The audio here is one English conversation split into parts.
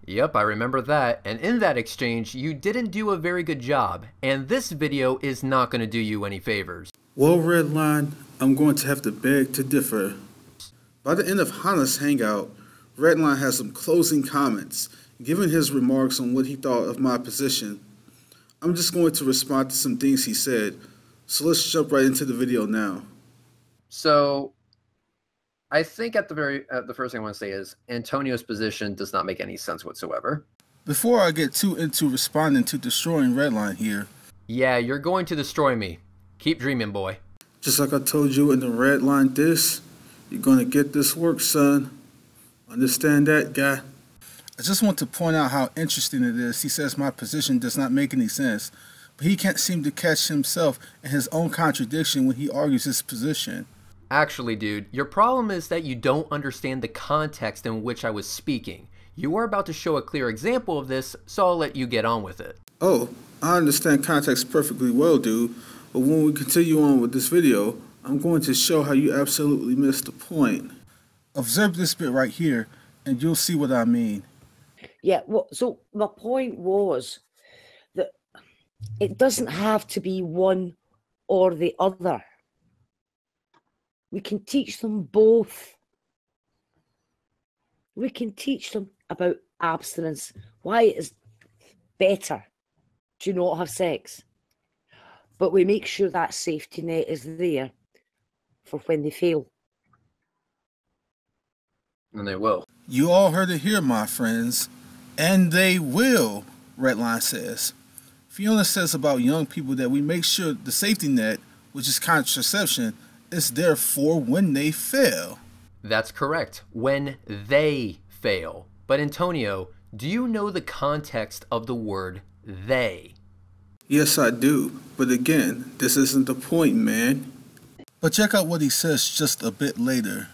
Yep, I remember that, and in that exchange, you didn't do a very good job, and this video is not going to do you any favors. Well, Redline, I'm going to have to beg to differ. By the end of Hana's hangout, Redline has some closing comments, giving his remarks on what he thought of my position. I'm just going to respond to some things he said, so let's jump right into the video now. So, I think at the first thing I want to say is Antonio's position does not make any sense whatsoever. Before I get too into responding to destroying Redline here. Yeah, you're going to destroy me. Keep dreaming, boy. Just like I told you in the Redline diss, you're going to get this work, son. Understand that, guy? I just want to point out how interesting it is. He says my position does not make any sense, but he can't seem to catch himself in his own contradiction when he argues his position. Actually, dude, your problem is that you don't understand the context in which I was speaking. You are about to show a clear example of this, so I'll let you get on with it. Oh, I understand context perfectly well, dude, but when we continue on with this video, I'm going to show how you absolutely missed the point. Observe this bit right here, and you'll see what I mean. Yeah, well, so my point was that it doesn't have to be one or the other. We can teach them both. We can teach them about abstinence, why it is better to not have sex. But we make sure that safety net is there for when they fail. And they will. You all heard it here, my friends. And they will, Redline says. Fiona says about young people that we make sure the safety net, which is contraception, is there for when they fail. That's correct. When they fail. But Antonio, do you know the context of the word they? Yes, I do. But again, this isn't the point, man. But check out what he says just a bit later.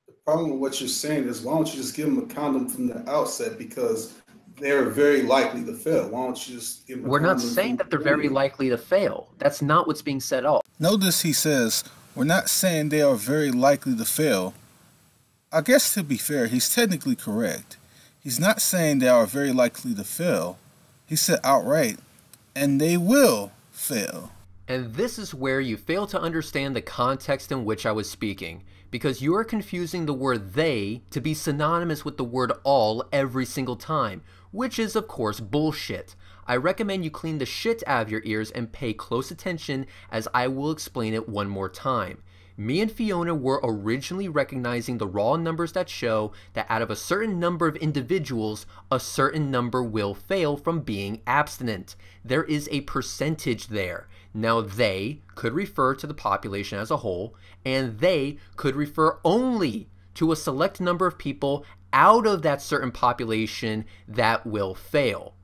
The problem with what you're saying is, why don't you just give them a condom from the outset, because they're very likely to fail. Why don't you just give them a condom? We're not saying that they're very likely to fail. That's not what's being said at all. Notice he says, we're not saying they are very likely to fail. I guess to be fair, he's technically correct. He's not saying they are very likely to fail. He said outright, and they will fail. And this is where you fail to understand the context in which I was speaking, because you are confusing the word they to be synonymous with the word all every single time, which is of course bullshit. I recommend you clean the shit out of your ears and pay close attention, as I will explain it one more time. Me and Fiona were originally recognizing the raw numbers that show that out of a certain number of individuals, a certain number will fail from being abstinent. There is a percentage there. Now they could refer to the population as a whole, and they could refer only to a select number of people out of that certain population that will fail.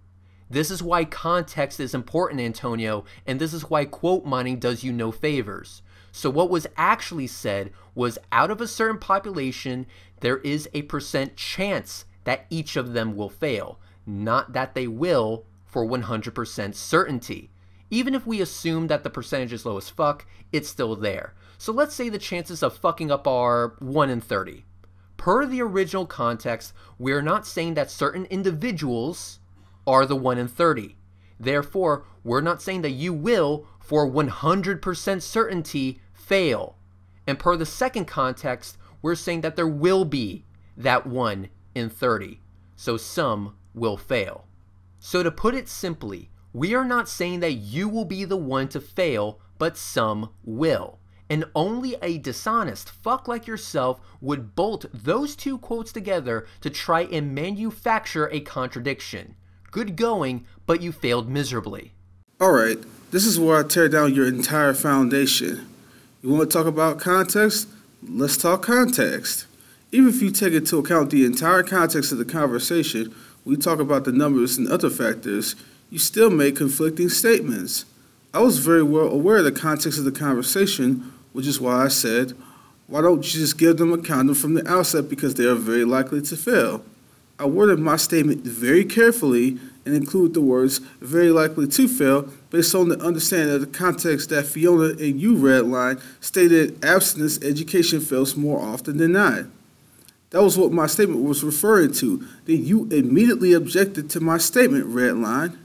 This is why context is important, Antonio, and this is why quote mining does you no favors. So what was actually said was, out of a certain population, there is a percent chance that each of them will fail, not that they will for 100% certainty. Even if we assume that the percentage is low as fuck, it's still there. So let's say the chances of fucking up are 1 in 30. Per the original context, we're not saying that certain individuals are the 1 in 30. Therefore, we're not saying that you will, for 100% certainty, fail. And per the second context, we're saying that there will be that 1 in 30. So some will fail. So to put it simply, we are not saying that you will be the one to fail, but some will. And only a dishonest fuck like yourself would bolt those two quotes together to try and manufacture a contradiction. Good going, but you failed miserably. Alright, this is where I tear down your entire foundation. You want to talk about context? Let's talk context. Even if you take into account the entire context of the conversation, we talk about the numbers and other factors, you still make conflicting statements. I was very well aware of the context of the conversation, which is why I said, why don't you just give them a condom from the outset, because they are very likely to fail. I worded my statement very carefully and include the words very likely to fail based on the understanding of the context that Fiona and you, Redline, stated abstinence education fails more often than not. That was what my statement was referring to. Then you immediately objected to my statement, Redline.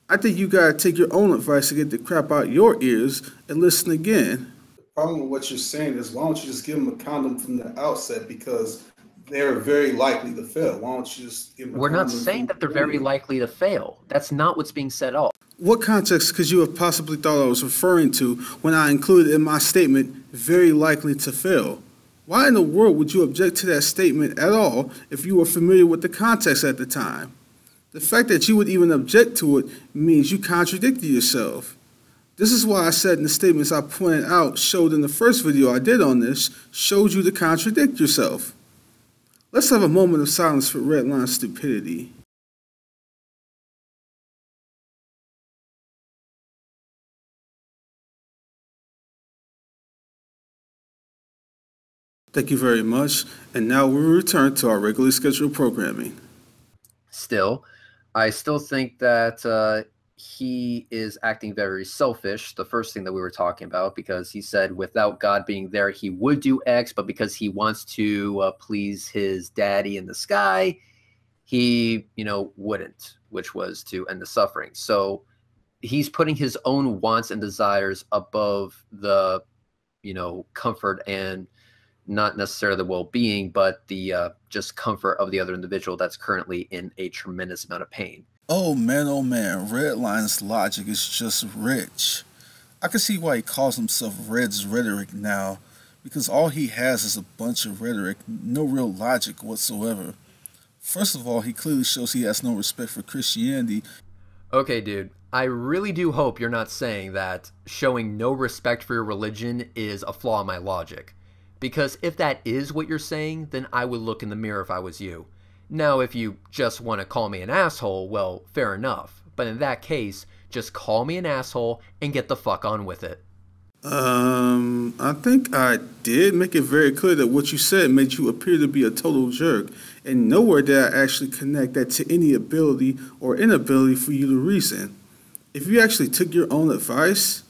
I think you gotta take your own advice and get the crap out your ears and listen again. The problem with what you're saying is why don't you just give them a condom from the outset because they're very likely to fail. Why don't you just give them a We're condom not saying from that they're the very beginning? likely to fail. That's not what's being said at all. What context could you have possibly thought I was referring to when I included in my statement, very likely to fail? Why in the world would you object to that statement at all if you were familiar with the context at the time? The fact that you would even object to it means you contradicted yourself. This is why I said in the statements I pointed out showed in the first video I did on this, showed you to contradict yourself. Let's have a moment of silence for Redline stupidity. Thank you very much, and now we return to our regularly scheduled programming. Still, I still think that he is acting very selfish, the first thing that we were talking about, because he said without God being there, he would do X, but because he wants to please his daddy in the sky, he, wouldn't, which was to end the suffering. So he's putting his own wants and desires above the, comfort and not necessarily the well-being, but the just comfort of the other individual that's currently in a tremendous amount of pain. Oh man, Redline's logic is just rich. I can see why he calls himself Red's Rhetoric now, because all he has is a bunch of rhetoric, no real logic whatsoever. First of all, he clearly shows he has no respect for Christianity. Okay, dude, I really do hope you're not saying that showing no respect for your religion is a flaw in my logic. Because if that is what you're saying, then I would look in the mirror if I was you. Now, if you just want to call me an asshole, well, fair enough. But in that case, just call me an asshole and get the fuck on with it. I think I did make it very clear that what you said made you appear to be a total jerk, and nowhere did I actually connect that to any ability or inability for you to reason. If you actually took your own advice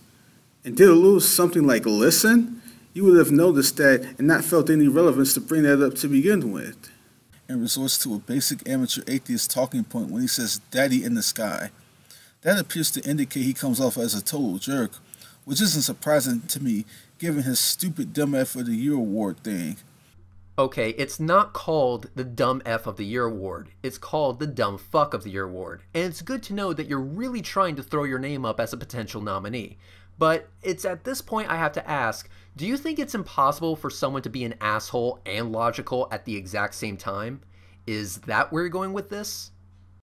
and did a little something like listen, you would have noticed that and not felt any relevance to bring that up to begin with. And resorts to a basic amateur atheist talking point when he says daddy in the sky. That appears to indicate he comes off as a total jerk, which isn't surprising to me given his stupid Dumb F of the Year award thing. Okay, it's not called the Dumb F of the Year award. It's called the Dumb Fuck of the Year award. And it's good to know that you're really trying to throw your name up as a potential nominee. But it's at this point I have to ask, do you think it's impossible for someone to be an asshole and logical at the exact same time? Is that where you're going with this?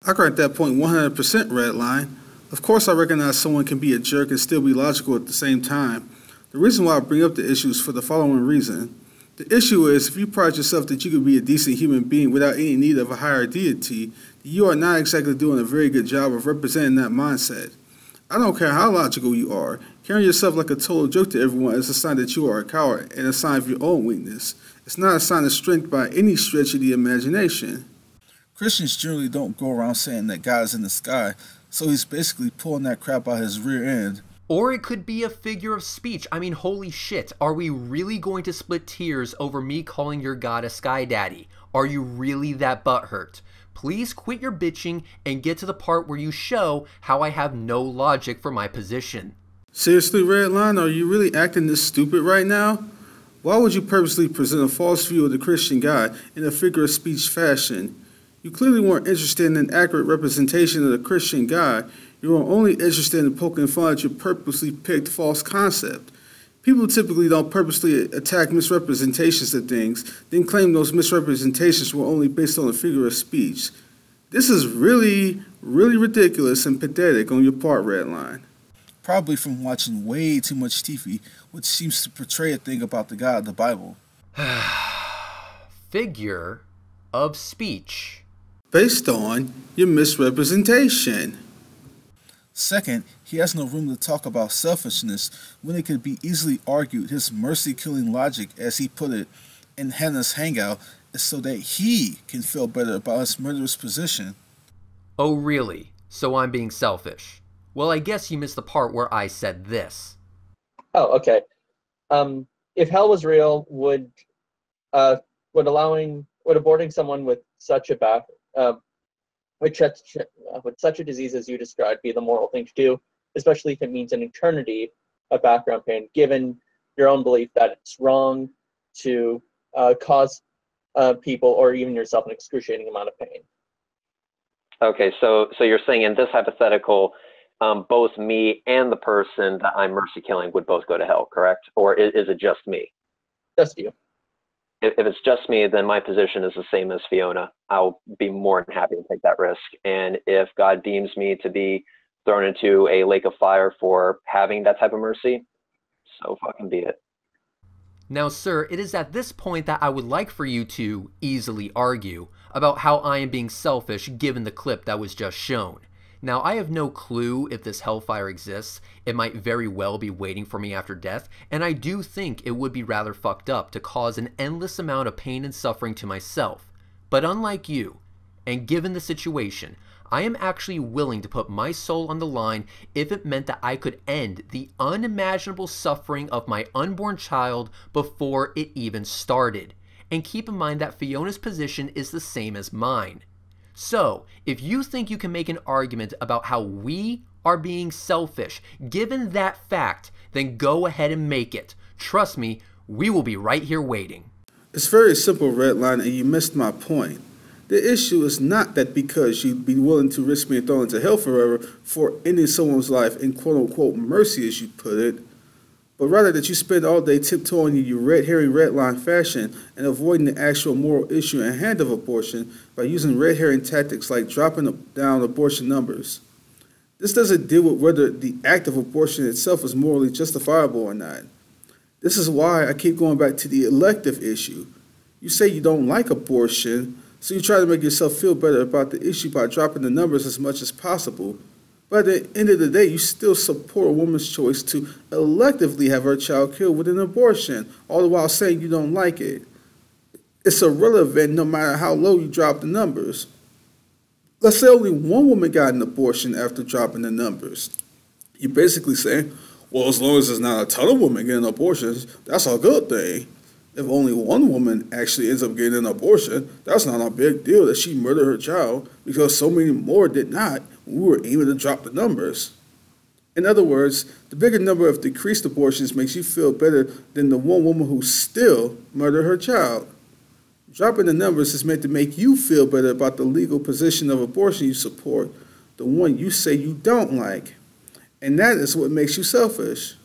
I grant that point 100%, Redline. Of course I recognize someone can be a jerk and still be logical at the same time. The reason why I bring up the issue is for the following reason. The issue is if you pride yourself that you could be a decent human being without any need of a higher deity, you are not exactly doing a very good job of representing that mindset. I don't care how logical you are, carrying yourself like a total joke to everyone is a sign that you are a coward and a sign of your own weakness. It's not a sign of strength by any stretch of the imagination. Christians generally don't go around saying that God is in the sky, so he's basically pulling that crap out his rear end. Or it could be a figure of speech. I mean, holy shit, are we really going to split tears over me calling your god a sky daddy? Are you really that butthurt? Please quit your bitching and get to the part where you show how I have no logic for my position. Seriously, Redline, are you really acting this stupid right now? Why would you purposely present a false view of the Christian God in a figure of speech fashion? You clearly weren't interested in an accurate representation of the Christian God. You were only interested in poking fun at your purposely picked false concept. People typically don't purposely attack misrepresentations of things, then claim those misrepresentations were only based on a figure of speech. This is really, really ridiculous and pathetic on your part, Redline. Probably from watching way too much TV, which seems to portray a thing about the God of the Bible. Figure of speech. Based on your misrepresentation. Second, he has no room to talk about selfishness when it could be easily argued his mercy-killing logic, as he put it, in Hannah's hangout is so that he can feel better about his murderous position. Oh really? So I'm being selfish. Well, I guess you missed the part where I said this. Oh, okay. If hell was real, would allowing Would aborting someone with such a with such a disease as you described be the moral thing to do, especially if it means an eternity of background pain, given your own belief that it's wrong to cause people or even yourself an excruciating amount of pain? Okay, so you're saying in this hypothetical, both me and the person that I'm mercy killing would both go to hell, correct? Or is it just me? Just you. If it's just me, then my position is the same as Fiona. I'll be more than happy to take that risk. And if God deems me to be thrown into a lake of fire for having that type of mercy, so fucking be it. Now, sir, it is at this point that I would like for you to easily argue about how I am being selfish given the clip that was just shown. Now, I have no clue if this hellfire exists. It might very well be waiting for me after death, and I do think it would be rather fucked up to cause an endless amount of pain and suffering to myself. But unlike you, and given the situation, I am actually willing to put my soul on the line if it meant that I could end the unimaginable suffering of my unborn child before it even started. And keep in mind that Fiona's position is the same as mine. So, if you think you can make an argument about how we are being selfish, given that fact, then go ahead and make it. Trust me, we will be right here waiting. It's very simple, Redline, and you missed my point. The issue is not that because you'd be willing to risk being thrown into hell forever for ending someone's life in quote-unquote mercy, as you put it, but rather that you spend all day tiptoeing in your red herring redline fashion and avoiding the actual moral issue at hand of abortion by using red herring tactics like dropping down abortion numbers. This doesn't deal with whether the act of abortion itself is morally justifiable or not. This is why I keep going back to the elective issue. You say you don't like abortion, so you try to make yourself feel better about the issue by dropping the numbers as much as possible. But at the end of the day, you still support a woman's choice to electively have her child killed with an abortion, all the while saying you don't like it. It's irrelevant no matter how low you drop the numbers. Let's say only one woman got an abortion after dropping the numbers. You're basically saying, well, as long as there's not a ton of women getting abortions, that's a good thing. If only one woman actually ends up getting an abortion, that's not a big deal that she murdered her child because so many more did not when we were aiming to drop the numbers. In other words, the bigger number of decreased abortions makes you feel better than the one woman who still murdered her child. Dropping the numbers is meant to make you feel better about the legal position of abortion you support, the one you say you don't like. And that is what makes you selfish.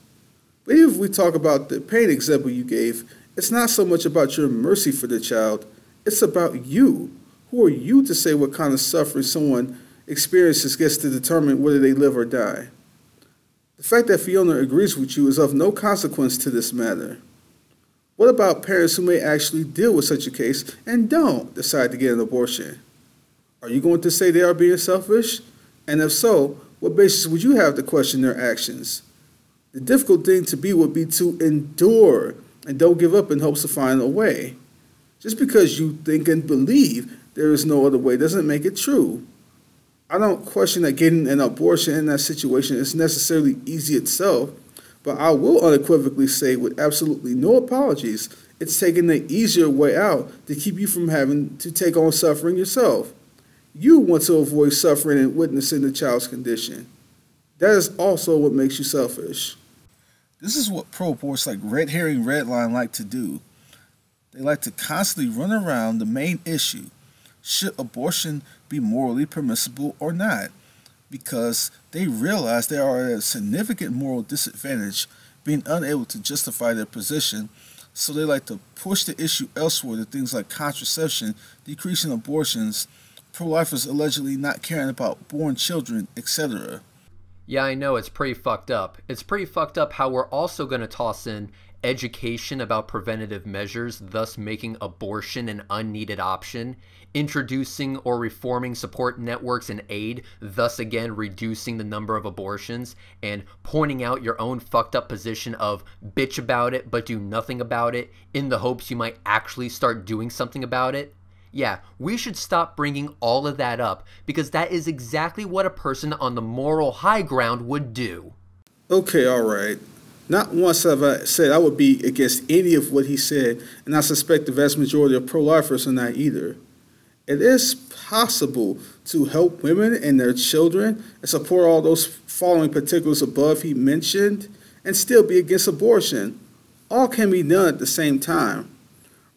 But even if we talk about the pain example you gave, it's not so much about your mercy for the child, it's about you. Who are you to say what kind of suffering someone experiences gets to determine whether they live or die? The fact that Fiona agrees with you is of no consequence to this matter. What about parents who may actually deal with such a case and don't decide to get an abortion? Are you going to say they are being selfish? And if so, what basis would you have to question their actions? The difficult thing to be would be to endure and don't give up in hopes to find a way. Just because you think and believe there is no other way doesn't make it true. I don't question that getting an abortion in that situation is necessarily easy itself, but I will unequivocally say with absolutely no apologies, it's taking the easier way out to keep you from having to take on suffering yourself. You want to avoid suffering and witnessing the child's condition. That is also what makes you selfish. This is what pro-aborts like Red Herring Redline like to do. They like to constantly run around the main issue. Should abortion be morally permissible or not? Because they realize they are at a significant moral disadvantage, being unable to justify their position, so they like to push the issue elsewhere to things like contraception, decreasing abortions, pro-lifers allegedly not caring about born children, etc. Yeah, I know, it's pretty fucked up. It's pretty fucked up how we're also going to toss in education about preventative measures, thus making abortion an unneeded option, introducing or reforming support networks and aid, thus again reducing the number of abortions, and pointing out your own fucked up position of bitch about it but do nothing about it in the hopes you might actually start doing something about it. Yeah, we should stop bringing all of that up because that is exactly what a person on the moral high ground would do. Okay, alright. Not once have I said I would be against any of what he said, and I suspect the vast majority of pro-lifers are not either. It is possible to help women and their children and support all those following particulars above he mentioned and still be against abortion. All can be done at the same time.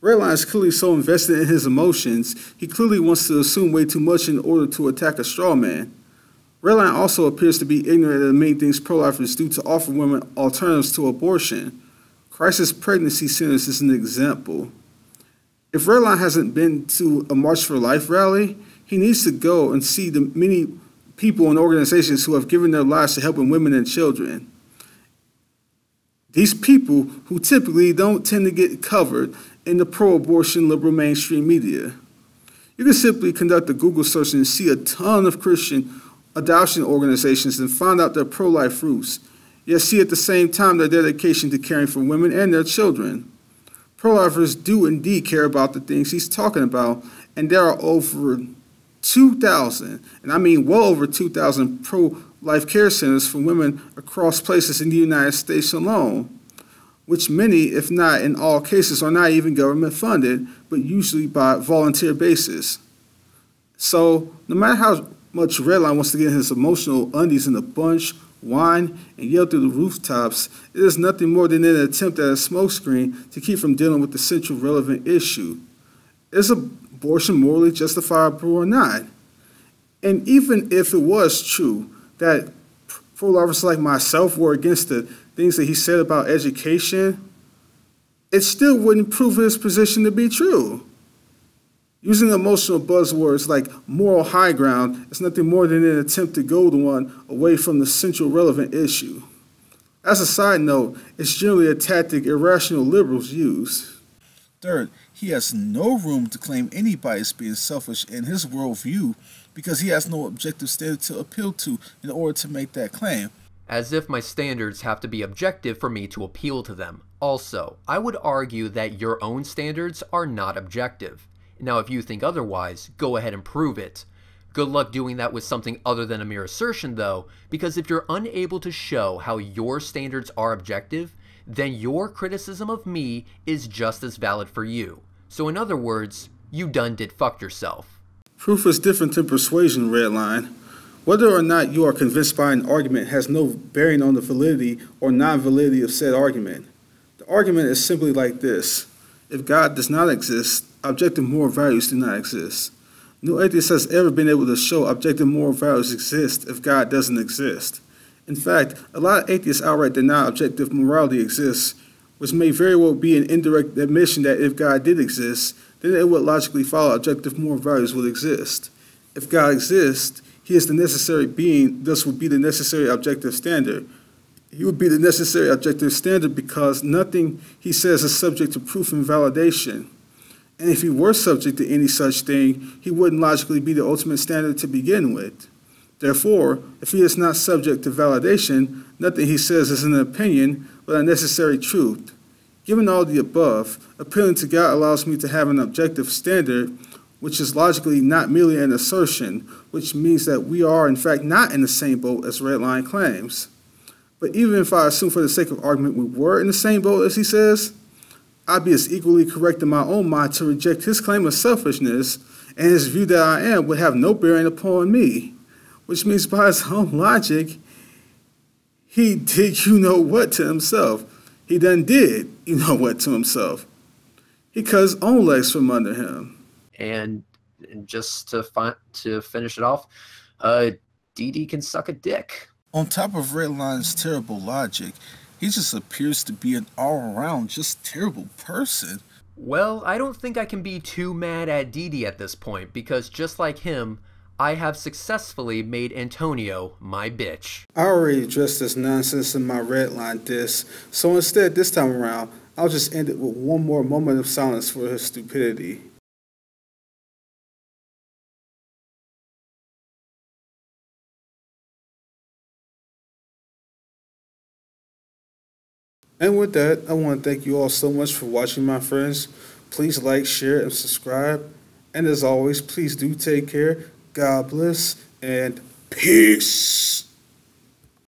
Redline is clearly so invested in his emotions, he clearly wants to assume way too much in order to attack a straw man. Redline also appears to be ignorant of the main things pro-lifers do to offer women alternatives to abortion. Crisis pregnancy centers is an example. If Redline hasn't been to a March for Life rally, he needs to go and see the many people and organizations who have given their lives to helping women and children. These people who typically don't tend to get covered in the pro-abortion liberal mainstream media. You can simply conduct a Google search and see a ton of Christian adoption organizations and find out their pro-life roots, yet see at the same time their dedication to caring for women and their children. Pro-lifers do indeed care about the things he's talking about, and there are over 2,000, and I mean well over 2,000 pro-life care centers for women across places in the United States alone, which many, if not in all cases, are not even government funded, but usually by volunteer basis. So no matter how much Redline wants to get his emotional undies in a bunch, whine, and yell through the rooftops, it is nothing more than an attempt at a smokescreen to keep from dealing with the central relevant issue. Is abortion morally justifiable or not? And even if it was true that pro-lifers like myself were against the things that he said about education, it still wouldn't prove his position to be true. Using emotional buzzwords like moral high ground is nothing more than an attempt to goad one away from the central relevant issue. As a side note, it's generally a tactic irrational liberals use. Third, he has no room to claim anybody is being selfish in his worldview because he has no objective standard to appeal to in order to make that claim. As if my standards have to be objective for me to appeal to them. Also, I would argue that your own standards are not objective. Now, if you think otherwise, go ahead and prove it. Good luck doing that with something other than a mere assertion, though, because if you're unable to show how your standards are objective, then your criticism of me is just as valid for you. So in other words, you done did fucked yourself. Proof is different than persuasion, Redline. Whether or not you are convinced by an argument has no bearing on the validity or non-validity of said argument. The argument is simply like this. If God does not exist, objective moral values do not exist. No atheist has ever been able to show objective moral values exist if God doesn't exist. In fact, a lot of atheists outright deny objective morality exists, which may very well be an indirect admission that if God did exist, then it would logically follow objective moral values would exist. If God exists, he is the necessary being, thus would be the necessary objective standard. He would be the necessary objective standard because nothing he says is subject to proof and validation. And if he were subject to any such thing, he wouldn't logically be the ultimate standard to begin with. Therefore, if he is not subject to validation, nothing he says is an opinion, but a necessary truth. Given all the above, appealing to God allows me to have an objective standard, which is logically not merely an assertion, which means that we are in fact not in the same boat as Redline claims. But even if I assume for the sake of argument we were in the same boat as he says, I'd be as equally correct in my own mind to reject his claim of selfishness, and his view that I am would have no bearing upon me, which means by his own logic, he did you-know-what to himself. He done did you-know-what to himself. He cut his own legs from under him. And just to finish it off, Dee can suck a dick. On top of Redline's terrible logic, he just appears to be an all-around just terrible person. Well, I don't think I can be too mad at Dee at this point, because just like him, I have successfully made Antonio my bitch. I already addressed this nonsense in my Redline diss, so instead this time around, I'll just end it with one more moment of silence for his stupidity. And with that, I want to thank you all so much for watching, my friends. Please like, share, and subscribe. And as always, please do take care. God bless, and peace.